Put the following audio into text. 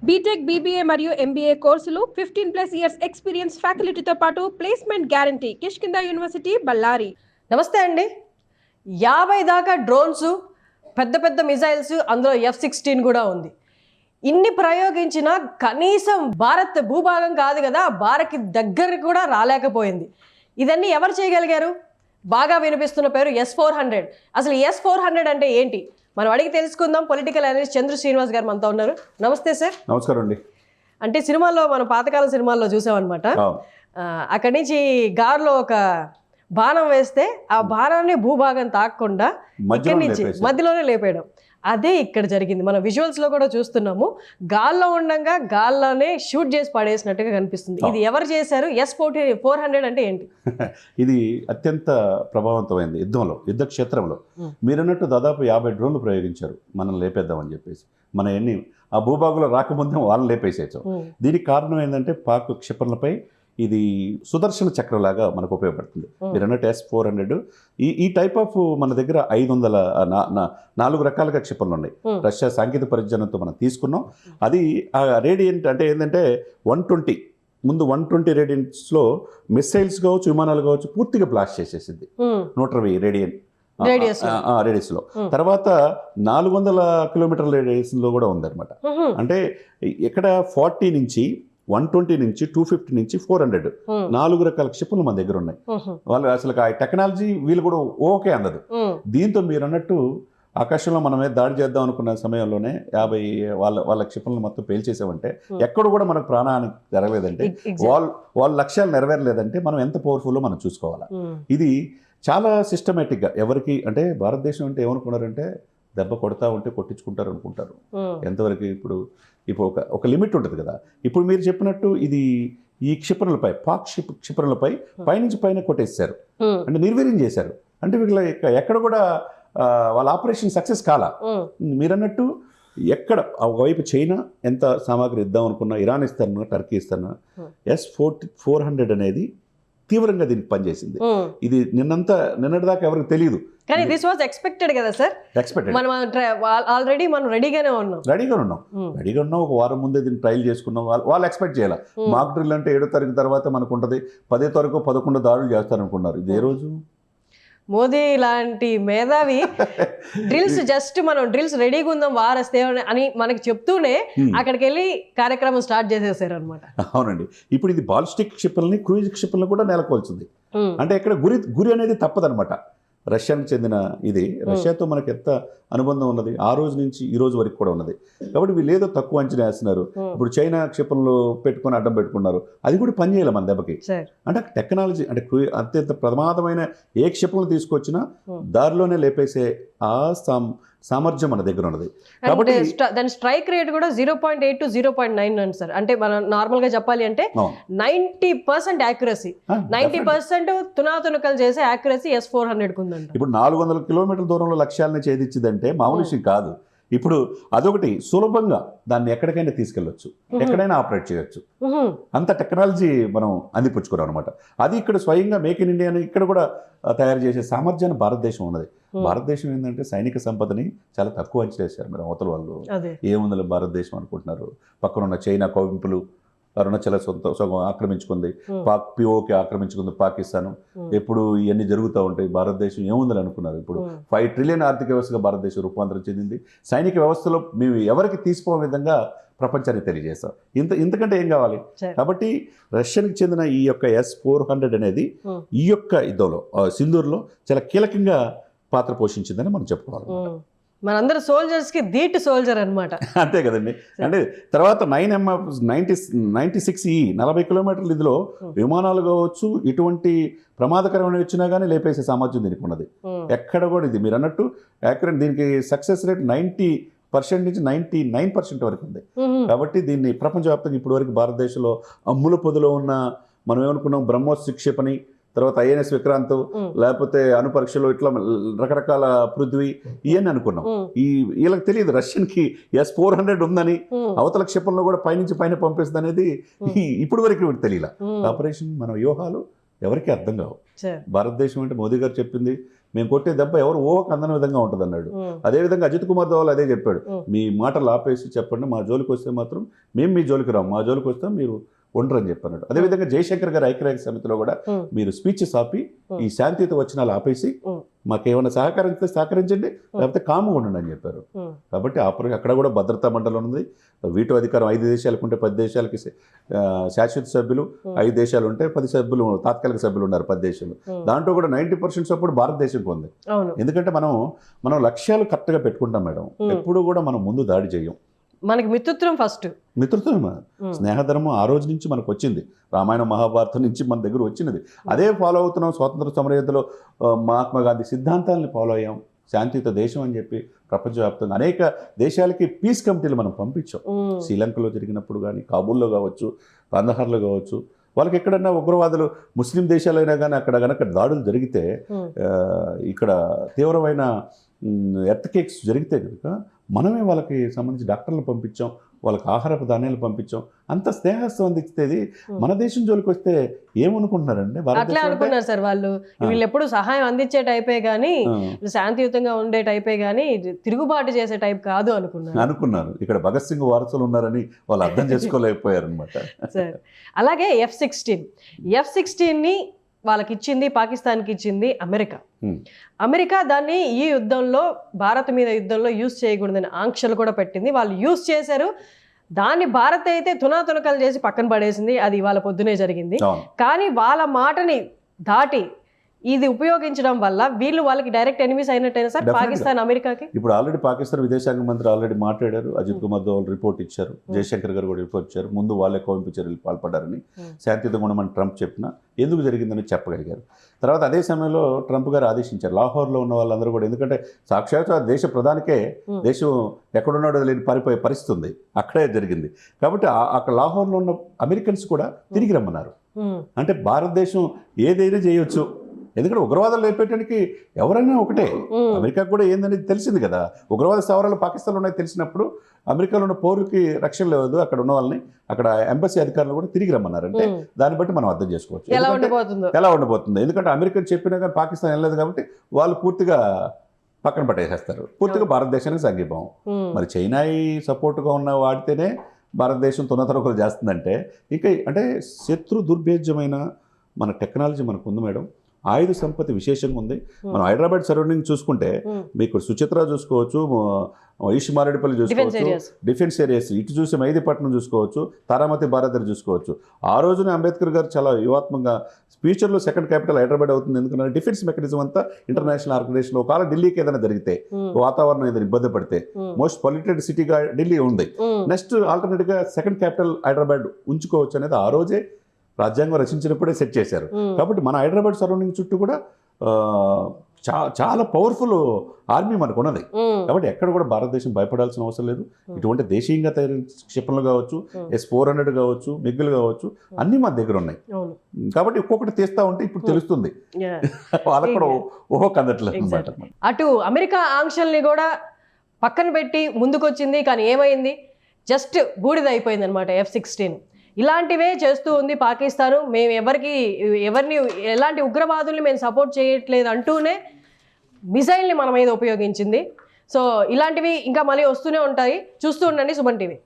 BTech, BBA మరియు MBA కోర్సులు 15+ years experience ఫ్యాకల్టీతో పాటు placement guarantee. Kishkinda university, Ballari. నమస్తే అండి. 50 దాకా డ్రోన్స్, పెద్ద పెద్ద మిజైల్స్, అందులో F-16 కూడా ఉంది. ఇన్ని ప్రయోగించినా కనీసం భారత్ భూభాగం కాదు కదా, భారత్కి దగ్గర కూడా రాలేకపోయింది. ఇదన్నీ ఎవరు చేయగలిగారు? బాగా వినిపిస్తున్న పేరు S-400. అసలు S-400 అంటే ఏంటి? మనం అడిగి తెలుసుకుందాం. పొలిటికల్ అనలిస్ట్ చంద్ర శ్రీనివాస్ గారు మనతో ఉన్నారు. నమస్తే సార్. నమస్కారం అండి. అంటే సినిమాల్లో, మన పాతకాలం సినిమాల్లో చూసామన్నమాట. అక్కడి నుంచి గారులో ఒక బాణం వేస్తే ఆ బాణాన్ని భూభాగం తాకకుండా ఇక్కడి నుంచి మధ్యలోనే లేపేయడం. అదే ఇక్కడ జరిగింది. మన విజువల్స్ లో కూడా చూస్తున్నాము. గాల్లో ఉండగా గాల్లోనే షూట్ చేసి పడేసినట్టుగా కనిపిస్తుంది. ఇది ఎవరు చేశారు? S-400 అంటే ఏంటి? ఇది అత్యంత ప్రభావవంతమైంది యుద్ధ క్షేత్రంలో. మీరన్నట్టు దాదాపు 50 డ్రోన్లు ప్రయోగించారు మనం లేపేద్దామని చెప్పేసి. మన ఎన్ని ఆ భూభాగంలో రాకముందే వాళ్ళని లేపేసేయచ్చు. దీనికి కారణం ఏంటంటే పాక్ క్షిపణులపై ఇది సుదర్శన చక్రలాగా మనకు ఉపయోగపడుతుంది. మీరు అన్నట్టు S-400 ఈ టైప్ ఆఫ్ మన దగ్గర 4 రకాలుగా క్షిపణులు ఉన్నాయి. రష్యా సాంకేతిక పరిజ్ఞానంతో మనం తీసుకున్నాం. అది రేడియంట్ అంటే ఏంటంటే 120 రేడియన్స్లో మిసైల్స్ కావచ్చు, విమానాలు కావచ్చు, పూర్తిగా బ్లాస్ట్ చేసేసింది. 120 రేడియస్లో. తర్వాత 400 కిలోమీటర్ల రేడియస్లో కూడా ఉందన్నమాట. అంటే ఇక్కడ 40 నుంచి 120 నుంచి 250 నుంచి 400 4 రకాల క్షిపణులు మన దగ్గర ఉన్నాయి. వాళ్ళు అసలు ఆ టెక్నాలజీ వీళ్ళు కూడా ఓకే అందదు. దీంతో మీరు అన్నట్టు ఆకాశంలో మనమే దాడి చేద్దాం అనుకున్న సమయంలోనే 50 వాళ్ళ క్షిపణులు మొత్తం పేల్చేసామంటే ఎక్కడ కూడా మనకు ప్రాణానికి జరగలేదంటే, వాళ్ళ లక్ష్యాలు నెరవేరలేదంటే మనం ఎంత పవర్ఫుల్లో మనం చూసుకోవాలా. ఇది చాలా సిస్టమేటిక్గా ఎవరికి అంటే భారతదేశం అంటే ఏమనుకున్నారంటే దెబ్బ కొడతా ఉంటే కొట్టించుకుంటారు అనుకుంటారు. ఎంతవరకు ఇప్పుడు ఒక లిమిట్ ఉంటుంది కదా. ఇప్పుడు మీరు చెప్పినట్టు ఇది ఈ క్షిపణులపై పాక్ క్షిపణులపై పైనుంచి పైన కొట్టేశారు, అంటే నిర్వీర్యం చేశారు. అంటే వీళ్ళ ఎక్కడ కూడా వాళ్ళ ఆపరేషన్ సక్సెస్ కాలా. మీరన్నట్టు ఎక్కడ ఒకవైపు చైనా ఎంత సామాగ్రి ఇద్దాం అనుకున్నా, ఇరాన్ ఇస్తాను, టర్కీ ఇస్తాను, S-400 అనేది తీవ్రంగా దీనికి పనిచేసింది. ఇది నిన్నటిదాకా ఎవరికి తెలియదు. కానీ దిస్ వాజ్ ఎక్స్పెక్టెడ్ కదా సార్. మనం ఆల్రెడీ రెడీగానే ఉన్నాం. ఒక వారం ముందే దీన్ని ట్రయల్ చేసుకున్నాం. వాళ్ళు ఎక్స్పెక్ట్ చేయాలి. మాక్ డ్రిల్ అంటే 7వ తారీఖు తర్వాత మనకు ఉంటుంది. 10వ తారీఖు 11 దాడులు చేస్తారనుకున్నారు. ఇది ఏ రోజు? మోదీ లాంటి మేధావి మనం డ్రిల్స్ రెడీగా ఉందాం వారస్తే అని మనకి చెప్తూనే అక్కడికి వెళ్ళి కార్యక్రమం స్టార్ట్ చేసేసారు అనమాట. అవునండి. ఇప్పుడు ఇది బాలిస్టిక్ క్షిపణుల్ని, క్రూయిజ్ క్షిపణులు కూడా నెలకొల్చింది. అంటే ఇక్కడ గురి అనేది తప్పదనమాట. రష్యానికి చెందిన ఇది. రష్యాతో మనకి ఎంత అనుబంధం ఉన్నది, ఆ రోజు నుంచి ఈ రోజు వరకు కూడా ఉన్నది. కాబట్టి వీళ్ళు ఏదో తక్కువ అంచనా వేస్తున్నారు. ఇప్పుడు చైనా క్షిపణులు పెట్టుకొని అడ్డం పెట్టుకున్నారు. అది కూడా పనిచేయాలి మన దెబ్బకి. అంటే టెక్నాలజీ అంటే అత్యంత ప్రమాదమైన ఏ క్షిపణులు తీసుకొచ్చినా దారిలోనే లేపేసే ఆ సామర్థ్యం మన దగ్గర ఉన్నది. కాబట్టి దాని స్ట్రైక్ రేట్ కూడా 0.8 to 0.9 సార్. అంటే మనం నార్మల్ గా చెప్పాలి అంటే 90% యాక్యురసీ, 90% తునాతునకలు చేసే యాక్యురసీ S-400 ఉందండి. ఇప్పుడు 400 కిలోమీటర్ల దూరంలో లక్ష్యాలని ఛేదించిందంటే మామూలు విషయం కాదు. ఇప్పుడు అదొకటి సులభంగా దాన్ని ఎక్కడికైనా తీసుకెళ్ళొచ్చు, ఎక్కడైనా ఆపరేట్ చేయొచ్చు. అంత టెక్నాలజీ మనం అందిపుచ్చుకున్నాం అనమాట. అది ఇక్కడ స్వయంగా మేక్ ఇన్ ఇండియా అని ఇక్కడ కూడా తయారు చేసే సామర్థ్యాన్ని భారతదేశం ఉన్నది. భారతదేశం ఏంటంటే సైనిక సంపదని చాలా తక్కువ అంచనా వేశారు. మీరు అవతల వాళ్ళు ఏముంది భారతదేశం అనుకుంటున్నారు. పక్కనున్న చైనా కౌంపులు అరుణాచల సొంతం ఆక్రమించుకుంది, POK ఆక్రమించుకుంది పాకిస్తాన్. ఎప్పుడు ఇవన్నీ జరుగుతూ ఉంటాయి. భారతదేశం ఏముందని అనుకున్నారు. ఇప్పుడు 5 ట్రిలియన్ ఆర్థిక వ్యవస్థగా భారతదేశం రూపాంతరం చెందింది. సైనిక వ్యవస్థలో మేము ఎవరికి తీసుకోని విధంగా ప్రపంచానికి తెలియజేస్తాం. ఇంతకంటే ఏం కావాలి? కాబట్టి రష్యానికి చెందిన ఈ యొక్క S-400 అనేది ఈ యొక్క యుద్ధంలో సింధూర్లో చాలా కీలకంగా పాత్ర పోషించిందని మనం చెప్పుకోవాలి. మనందరూ సోల్జర్స్కి ధీటు సోల్జర్ అనమాట. అంతే కదండి. అంటే తర్వాత 96E 40 కిలోమీటర్లు ఇందులో విమానాలు కావచ్చు, ఇటువంటి ప్రమాదకరమైన వచ్చినా కానీ లేపేసే సామర్థ్యం దీనికి ఉన్నది. ఎక్కడ కూడా ఇది మీరు అన్నట్టు యాక్యురేట్. దీనికి సక్సెస్ రేట్ 90% నుంచి 99% వరకు ఉంది. కాబట్టి దీన్ని ప్రపంచవ్యాప్తంగా ఇప్పటి వరకు భారతదేశంలో అమ్ముల పొదిలో ఉన్న మనం ఏమనుకున్నాం బ్రహ్మోస్ క్షిపణి, తర్వాత INS విక్రాంత్, లేకపోతే అణుపరీక్షలు, ఇట్లా రకరకాల పృథ్వీ ఇవన్నీ అనుకున్నాం. వీళ్ళకి తెలియదు రష్యన్కి S-400 ఉందని, అవతల క్షిపణిలో కూడా పైనుంచి పైన పంపిస్తుంది అనేది ఇప్పుడు వరకు తెలియలా. ఆపరేషన్ మన వ్యూహాలు ఎవరికి అర్థం కావు. భారతదేశం అంటే మోదీ గారు చెప్పింది మేము కొట్టే దెబ్బ ఎవరు ఊహకు అందని విధంగా ఉంటుంది అన్నాడు. అదేవిధంగా అజిత్ కుమార్ దోవల్ అదే చెప్పాడు, మీ మాటలు ఆపేసి చెప్పండి, మా జోలికి వస్తే మాత్రం మేము మీ జోలికి రాము, మా జోలికి వస్తాం మీరు ఉండరని చెప్పన్నాడు. అదేవిధంగా జయశంకర్ గారు ఐక్యరాజ్య సమితిలో కూడా మీరు స్పీచెస్ ఆపి ఈ శాంతియుత వచనాలు ఆపేసి మాకేమైనా సహకరించండి, లేకపోతే కాము ఉండండి అని చెప్పారు. కాబట్టి అక్కడ కూడా భద్రతా మండలి ఉంది, వీటో అధికారం 5 దేశాలకు ఉంటే 10 దేశాలకి శాశ్వత సభ్యులు, 5 దేశాలు ఉంటే 10 సభ్యులు తాత్కాలిక సభ్యులు ఉన్నారు 10 దేశాలు. దాంట్లో కూడా 90% సపోర్ట్ భారతదేశంకి ఉంది. ఎందుకంటే మనం లక్ష్యాలు కరెక్ట్గా పెట్టుకుంటాం మేడం, ఎప్పుడు కూడా మనం ముందు దాడి చేయం. మనకి మిత్రత్వం ఫస్ట్, మిత్రత్వం స్నేహధర్మం ఆ రోజు నుంచి మనకు వచ్చింది, రామాయణం మహాభారతం నుంచి మన దగ్గర వచ్చినది. అదే ఫాలో అవుతున్నాం. స్వాతంత్ర సమరయుద్ధంలో మహాత్మా గాంధీ సిద్ధాంతాలని ఫాలో అయ్యాం. శాంతియుత దేశం అని చెప్పి ప్రపంచవ్యాప్తంగా అనేక దేశాలకి పీస్ కమిటీలు మనం పంపించాం. శ్రీలంకలో జరిగినప్పుడు కానీ, కాబూల్లో కావచ్చు, కందహార్లో కావచ్చు, వాళ్ళకి ఎక్కడన్నా ఉగ్రవాదులు ముస్లిం దేశాలైనా కానీ అక్కడ కనుక దాడులు జరిగితే, ఇక్కడ తీవ్రమైన ఎర్త్ కేక్స్ జరిగితే కనుక మనమే వాళ్ళకి సంబంధించి డాక్టర్లు పంపించాం, వాళ్ళకి ఆహారపు ధాన్యాలు పంపించాం. అంత స్నేహస్తం అందించేది. మన దేశం జోలికి వస్తే ఏమనుకుంటున్నారండి? అట్లా అనుకున్నారు సార్ వాళ్ళు, వీళ్ళు ఎప్పుడు సహాయం అందించే టైపే కానీ, శాంతియుతంగా ఉండే టైపే కానీ తిరుగుబాటు చేసే టైప్ కాదు అనుకున్నారు. ఇక్కడ భగత్ సింగ్ వారసులు ఉన్నారని వాళ్ళు అర్థం చేసుకోలేకపోయారు అనమాట. సార్ అలాగే F-16ని వాళ్ళకి ఇచ్చింది, పాకిస్తాన్కి ఇచ్చింది అమెరికా దాన్ని ఈ యుద్ధంలో, భారత్ మీద యుద్ధంలో యూజ్ చేయకూడదని ఆంక్షలు కూడా పెట్టింది. వాళ్ళు యూజ్ చేశారు, దాన్ని భారత్ అయితే తునాతునకలు చేసి పక్కన పడేసింది. అది ఇవాళ పొద్దునే జరిగింది. కానీ వాళ్ళ మాటని దాటి ఇది ఉపయోగించడం వల్ల వాళ్ళకి డైరెక్ట్ ఎనిమీస్ అయినట్టయినా సార్ పాకిస్తాన్ అమెరికాకి. ఇప్పుడు ఆల్రెడీ పాకిస్తాన్ విదేశాంగ మంత్రి ఆల్రెడీ మాట్లాడారు, అజిత్ కుమార్ దోవల్ రిపోర్ట్ ఇచ్చారు, జయశంకర్ గారు కూడా రిపోర్ట్ ఇచ్చారు. ముందు వాళ్ళే కౌంపు చర్యలు పాల్పడ్డారని, శాంతియుతంగా ఉండమని ట్రంప్ చెప్పినా ఎందుకు జరిగిందని చెప్పగలిగారు. తర్వాత అదే సమయంలో ట్రంప్ గారు ఆదేశించారు లాహోర్లో ఉన్న వాళ్ళందరూ కూడా, ఎందుకంటే సాక్షాత్ ఆ దేశ ప్రధానికే దేశం ఎక్కడున్నాడో లేని పారిపోయే పరిస్థితి ఉంది, అక్కడే జరిగింది. కాబట్టి అక్కడ లాహోర్లో ఉన్న అమెరికన్స్ కూడా తిరిగి రమ్మన్నారు. అంటే భారతదేశం ఏదైనా చేయొచ్చు, ఎందుకంటే ఉగ్రవాదాలు లేపేయడానికి ఎవరైనా ఒకటే. అమెరికాకు కూడా ఏందనేది తెలిసింది కదా, ఉగ్రవాద స్థావరాలు పాకిస్తాన్లో ఉన్నాయి తెలిసినప్పుడు అమెరికాలో ఉన్న పౌరులకి రక్షణ లేదు, అక్కడ ఉన్న వాళ్ళని అక్కడ ఎంబసీ అధికారులు కూడా తిరిగి రమ్మన్నారంటే దాన్ని బట్టి మనం అర్థం చేసుకోవచ్చు ఎలా ఉండబోతుంది. ఎందుకంటే అమెరికా చెప్పినా కానీ పాకిస్తాన్ వెళ్ళలేదు కాబట్టి వాళ్ళు పూర్తిగా పక్కన పట్టేసేస్తారు, పూర్తిగా భారతదేశానికి సంఘీభావం. మరి చైనా సపోర్ట్గా ఉన్న వాడితేనే భారతదేశం తునతరకులు చేస్తుందంటే, ఇంకా అంటే శత్రు దుర్భేద్యమైన మన టెక్నాలజీ మనకు ఉంది మేడం, ఆయుధ సంపత్తి విశేషంగా ఉంది. మనం హైదరాబాద్ సరౌండింగ్ చూసుకుంటే మీకు సుచిత్ర చూసుకోవచ్చు, ఈషిమారెడ్డిపల్లి చూసుకోవచ్చు, డిఫెన్స్ ఏరియాస్ ఇటు చూసి మైదీపట్నం చూసుకోవచ్చు, తారామతి భారత్ చూసుకోవచ్చు. ఆ రోజున అంబేద్కర్ గారు చాలా యువాత్మకంగా ఫ్యూచర్లో సెకండ్ క్యాపిటల్ హైదరాబాద్ అవుతుంది, ఎందుకంటే డిఫెన్స్ మెకానిజం అంతా ఇంటర్నేషనల్ ఆర్గనైజేషన్. ఒకవేళ ఢిల్లీకి ఏదైనా జరిగితే, వాతావరణం ఏదైనా ఇబ్బంది పడితే, మోస్ట్ పొల్యూటెడ్ సిటీగా ఢిల్లీ ఉంది, నెక్స్ట్ ఆల్టర్నేట్గా సెకండ్ క్యాపిటల్ హైదరాబాద్ ఉంచుకోవచ్చు అనేది ఆ రోజే రాజ్యాంగం రచించినప్పుడే సెట్ చేశారు. కాబట్టి మన హైదరాబాద్ సరౌండింగ్ చుట్టూ కూడా చాలా పవర్ఫుల్ ఆర్మీ మనకు ఉన్నది. కాబట్టి ఎక్కడ కూడా భారతదేశం భయపడాల్సిన అవసరం లేదు. ఇటువంటి దేశీయంగా తయారు క్షిపణులు కావచ్చు, S-400 కావచ్చు, మిగ్గులు కావచ్చు, అన్నీ మన దగ్గర ఉన్నాయి. కాబట్టి ఒక్కొక్కటి తీస్తా ఉంటే ఇప్పుడు తెలుస్తుంది వాళ్ళకు కూడా ఓహో కందట్లేదు అనమాట. అటు అమెరికా ఆంక్షల్ని కూడా పక్కన పెట్టి ముందుకొచ్చింది, కానీ ఏమైంది, జస్ట్ బూడిద అయిపోయింది అనమాట F-16. ఇలాంటివే చేస్తూ ఉంది పాకిస్తాను. మేము ఎవరిని ఎలాంటి ఉగ్రవాదుల్ని మేము సపోర్ట్ చేయట్లేదు అంటూనే మిసైల్ని మన మీద ఉపయోగించింది. సో ఇలాంటివి ఇంకా మళ్ళీ వస్తూనే ఉంటాయి. చూస్తూ ఉండండి సుమన్ టీవీ.